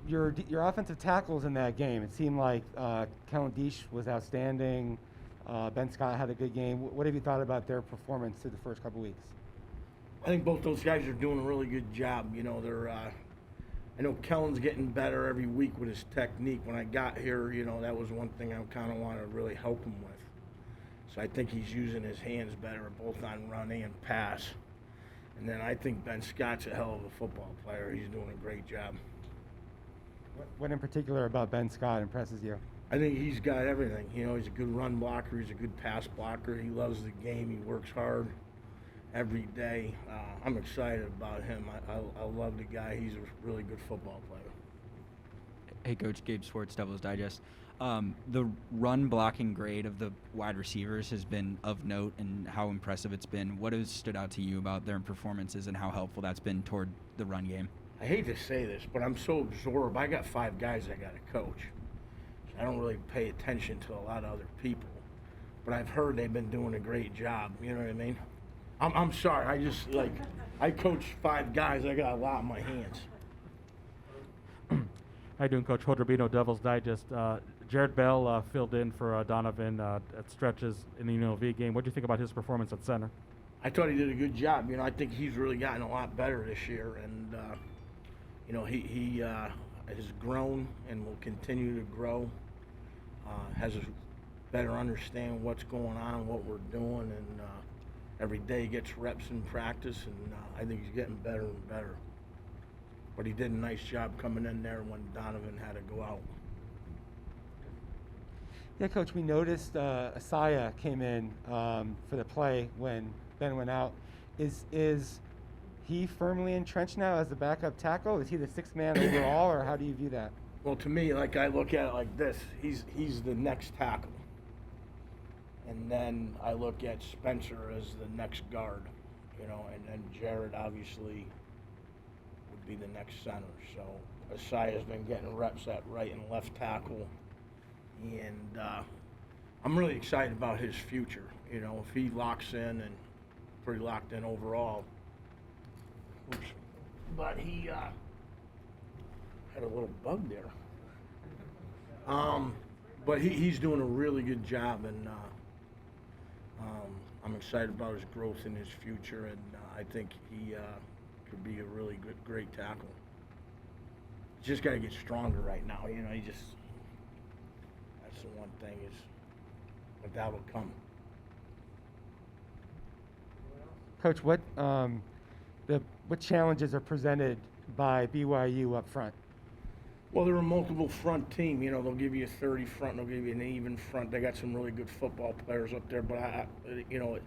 your offensive tackles in that game, it seemed like Kellen Deesh was outstanding. Ben Scott had a good game. What have you thought about their performance through the first couple weeks? I think both those guys are doing a really good job. You know, I know Kellen's getting better every week with his technique. When I got here, you know, that was one thing I kind of want to really help him with. So I think he's using his hands better, both on run and pass. And then I think Ben Scott's a hell of a football player. He's doing a great job. What in particular about Ben Scott impresses you? I think he's got everything. You know, he's a good run blocker. He's a good pass blocker. He loves the game. He works hard every day. I'm excited about him. I love the guy. He's a really good football player. Hey, Coach, Gabe Swartz, Devil's Digest. The run blocking grade of the wide receivers has been of note and how impressive it's been. What has stood out to you about their performances and how helpful that's been toward the run game? I hate to say this, but I'm so absorbed. I got 5 guys I got to coach. So I don't really pay attention to a lot of other people. But I've heard they've been doing a great job. You know what I mean? I'm sorry. I coach 5 guys. I got a lot in my hands. How you doing, Coach? Hodrobino, Devil's Digest. Jared Bell filled in for Donovan at stretches in the UNLV game. What do you think about his performance at center? I thought he did a good job. You know, I think he's really gotten a lot better this year, and you know, he has grown and will continue to grow. Has a better understanding what's going on, what we're doing, and every day he gets reps in practice, and I think he's getting better and better. But he did a nice job coming in there when Donovan had to go out. Yeah, Coach, we noticed Asaya came in for the play when Ben went out. Is he firmly entrenched now as the backup tackle? Is he the 6th man overall, or how do you view that? Well, to me, like, I look at it like this. He's the next tackle. And then I look at Spencer as the next guard, you know, and then Jared obviously would be the next center. So Asaya's been getting reps at right and left tackle. And I'm really excited about his future. You know, if he locks in, and pretty locked in overall. Oops. But he had a little bug there. But he's doing a really good job, and I'm excited about his growth in his future, and I think he could be a really great tackle. He's just got to get stronger right now. You know, that's the one thing is, but that will come. Coach, what challenges are presented by BYU up front? Well, they're a multiple front team. You know, they'll give you a 30 front, they'll give you an even front. They got some really good football players up there. But you know,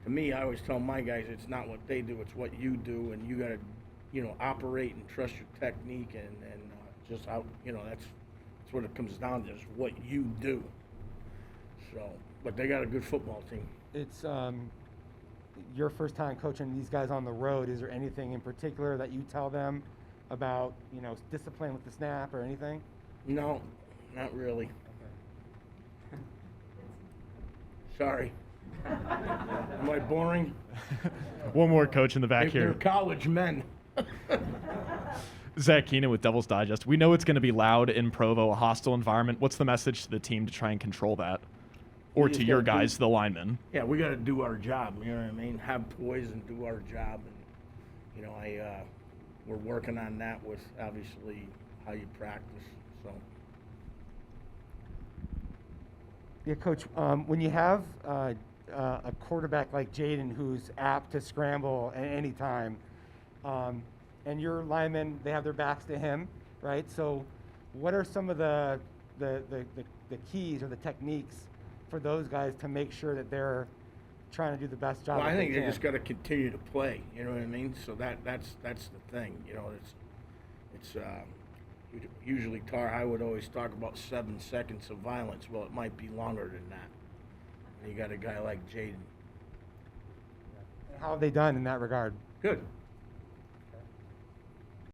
to me, I always tell my guys, it's not what they do, it's what you do, and you got to, you know, operate and trust your technique, and just how, you know, that's what it comes down to, is what you do. So, but they got a good football team. It's your first time coaching these guys on the road. Is there anything in particular that you tell them about, you know, discipline with the snap or anything? No, not really. Okay. Sorry. Am I boring? One more, Coach, in the back They're here. college men. Zach Keenan with Devil's Digest. We know it's going to be loud in Provo, a hostile environment. What's the message to the team to try and control that? Or to your guys, the linemen? Yeah, we got to do our job, you know what I mean? Have poise and do our job. And, you know, we're working on that with, obviously, how you practice. So. Yeah, Coach, when you have a quarterback like Jaden who's apt to scramble at any time, and your linemen, they have their backs to him, right? So what are some of the keys or the techniques for those guys to make sure that they're trying to do the best job? Well, I think they just got to continue to play. You know what I mean? So that's the thing. You know, it's usually I would always talk about 7 seconds of violence. Well, it might be longer than that. And you got a guy like Jaden. How have they done in that regard? Good.